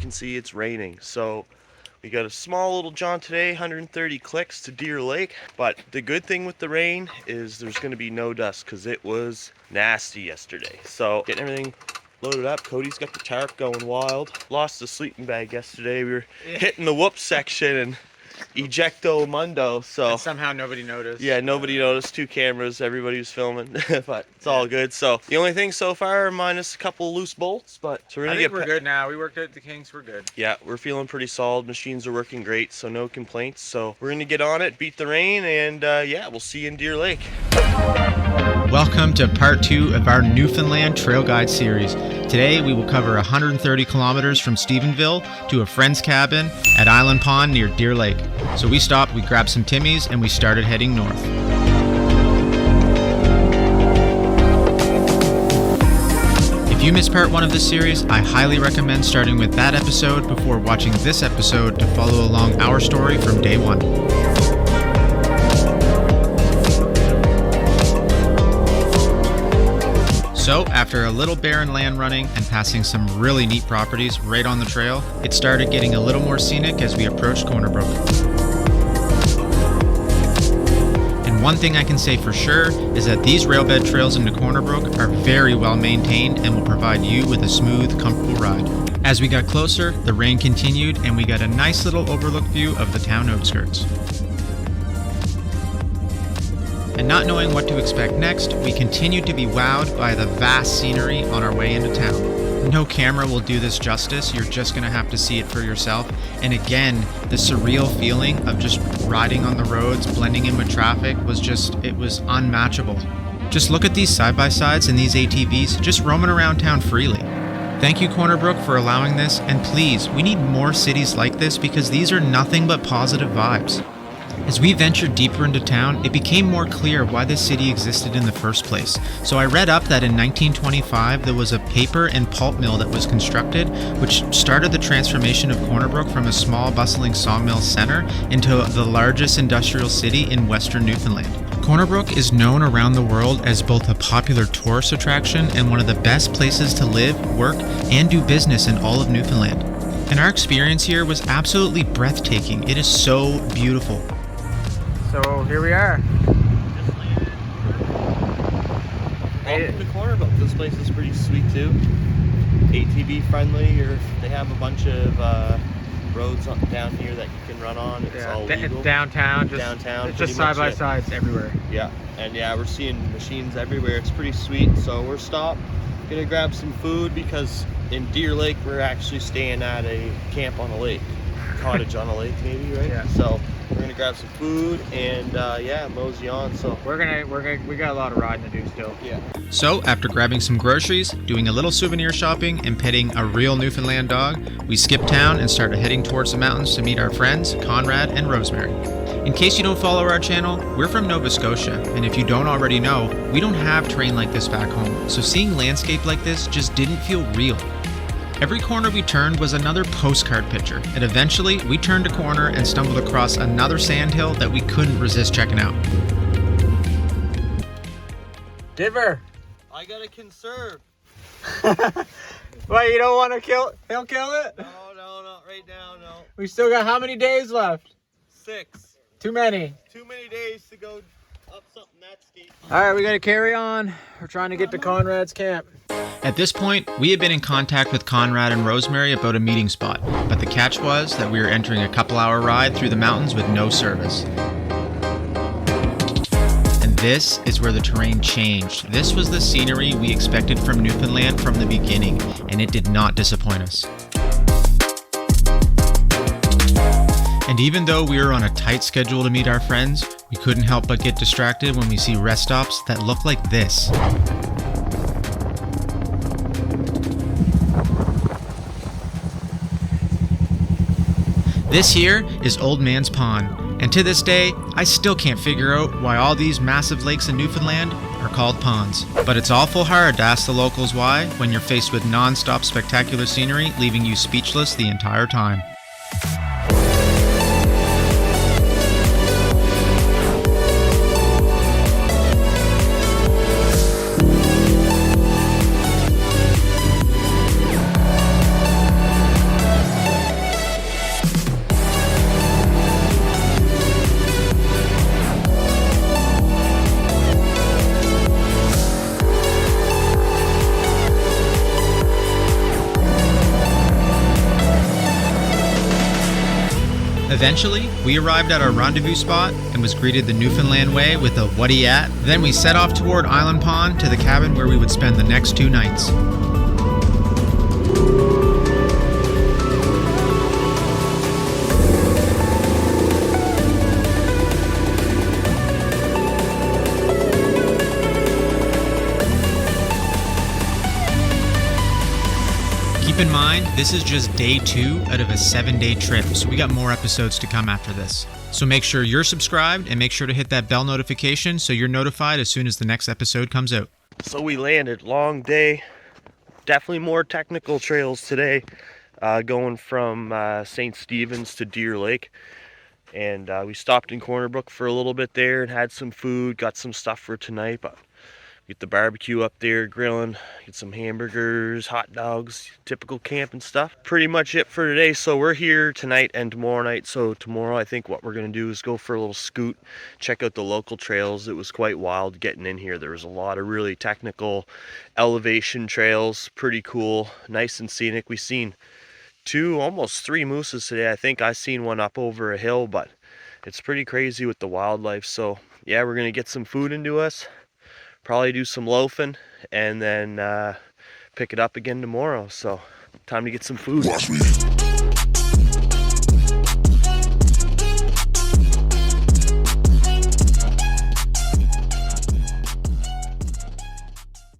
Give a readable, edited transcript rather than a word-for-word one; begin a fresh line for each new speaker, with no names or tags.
can see, it's raining. So we got a small little jaunt today, 130 clicks to Deer Lake. But the good thing with the rain is there's going to be no dust because it was nasty yesterday. So getting everything loaded up. Cody's got the tarp going wild. Lost the sleeping bag yesterday. We were hitting the whoop section and ejecto mundo. So
and somehow nobody noticed.
Yeah, nobody noticed. 2 cameras, everybody was filming, but it's all good. So the only thing so far, minus a couple loose bolts, but so we're gonna
we're good now. We worked out the kinks. We're good.
Yeah, we're feeling pretty solid. Machines are working great, so no complaints. So we're gonna get on it, beat the rain, and yeah, we'll see you in Deer Lake.
Welcome to part 2 of our Newfoundland Trail Guide series. Today we will cover 130 kilometers from Stephenville to a friend's cabin at Island Pond near Deer Lake. So we stopped, we grabbed some Timmies, and we started heading north. If you missed part 1 of this series, I highly recommend starting with that episode before watching this episode to follow along our story from day 1. So, after a little barren land running and passing some really neat properties right on the trail, it started getting a little more scenic as we approached Cornerbrook. And one thing I can say for sure is that these railbed trails into Cornerbrook are very well maintained and will provide you with a smooth, comfortable ride. As we got closer, the rain continued and we got a nice little overlook view of the town outskirts. And not knowing what to expect next, we continued to be wowed by the vast scenery on our way into town. No camera will do this justice, you're just going to have to see it for yourself. And again, the surreal feeling of just riding on the roads, blending in with traffic it was unmatchable. Just look at these side-by-sides and these ATVs just roaming around town freely. Thank you, Cornerbrook, for allowing this, and please, we need more cities like this because these are nothing but positive vibes. As we ventured deeper into town, it became more clear why this city existed in the first place. So I read up that in 1925 there was a paper and pulp mill that was constructed, which started the transformation of Cornerbrook from a small bustling sawmill center into the largest industrial city in western Newfoundland. Cornerbrook is known around the world as both a popular tourist attraction and one of the best places to live, work, and do business in all of Newfoundland. And our experience here was absolutely breathtaking. It is so beautiful.
So here we are.
Welcome to Cornerbrook. This place is pretty sweet too. ATV friendly, or they have a bunch of roads down here that you can run on. It's all legal.
Downtown, it's just side by sides everywhere.
Yeah, and yeah, we're seeing machines everywhere. It's pretty sweet. So we're stopped, gonna grab some food because in Deer Lake we're actually staying at a camp on a lake, cottage on a lake maybe, right?
Yeah.
So we're gonna grab some food and yeah, mosey on. So
we got a lot of riding to do still.
Yeah.
So after grabbing some groceries, doing a little souvenir shopping, and petting a real Newfoundland dog, we skipped town and started heading towards the mountains to meet our friends Conrad and Rosemary. In case you don't follow our channel, we're from Nova Scotia, and if you don't already know, we don't have terrain like this back home, so seeing landscape like this just didn't feel real. Every corner we turned was another postcard picture, and eventually we turned a corner and stumbled across another sandhill that we couldn't resist checking out.
Diver!
I gotta conserve.
Well, you don't want to kill it? He'll kill it?
No, not right now, no.
We still got how many days left?
6.
Too many.
Too many days to go up something that steep.
Alright, we gotta carry on. We're trying to get to Conrad's camp.
At this point, we had been in contact with Conrad and Rosemary about a meeting spot, but the catch was that we were entering a couple-hour ride through the mountains with no service. And this is where the terrain changed. This was the scenery we expected from Newfoundland from the beginning, and it did not disappoint us. And even though we were on a tight schedule to meet our friends, we couldn't help but get distracted when we see rest stops that look like this. This here is Old Man's Pond, and to this day, I still can't figure out why all these massive lakes in Newfoundland are called ponds. But it's awful hard to ask the locals why when you're faced with non-stop spectacular scenery leaving you speechless the entire time. Eventually, we arrived at our rendezvous spot and was greeted the Newfoundland way with a "what he at?" Then we set off toward Island Pond to the cabin where we would spend the next 2 nights. Keep in mind, this is just day 2 out of a 7-day trip, so we got more episodes to come after this. So make sure you're subscribed and make sure to hit that bell notification so you're notified as soon as the next episode comes out.
So we landed, long day, definitely more technical trails today, going from St. Stephen's to Deer Lake. And we stopped in Cornerbrook for a little bit there and had some food, got some stuff for tonight, but get the barbecue up there, grilling, get some hamburgers, hot dogs, typical camping stuff. Pretty much it for today. So we're here tonight and tomorrow night. So tomorrow I think what we're going to do is go for a little scoot, check out the local trails. It was quite wild getting in here. There was a lot of really technical elevation trails, pretty cool, nice and scenic. We seen 2, almost 3 mooses today. I think I seen one up over a hill, but it's pretty crazy with the wildlife. So yeah, we're going to get some food into us. Probably do some loafing and then pick it up again tomorrow. So time to get some food.
Watch me.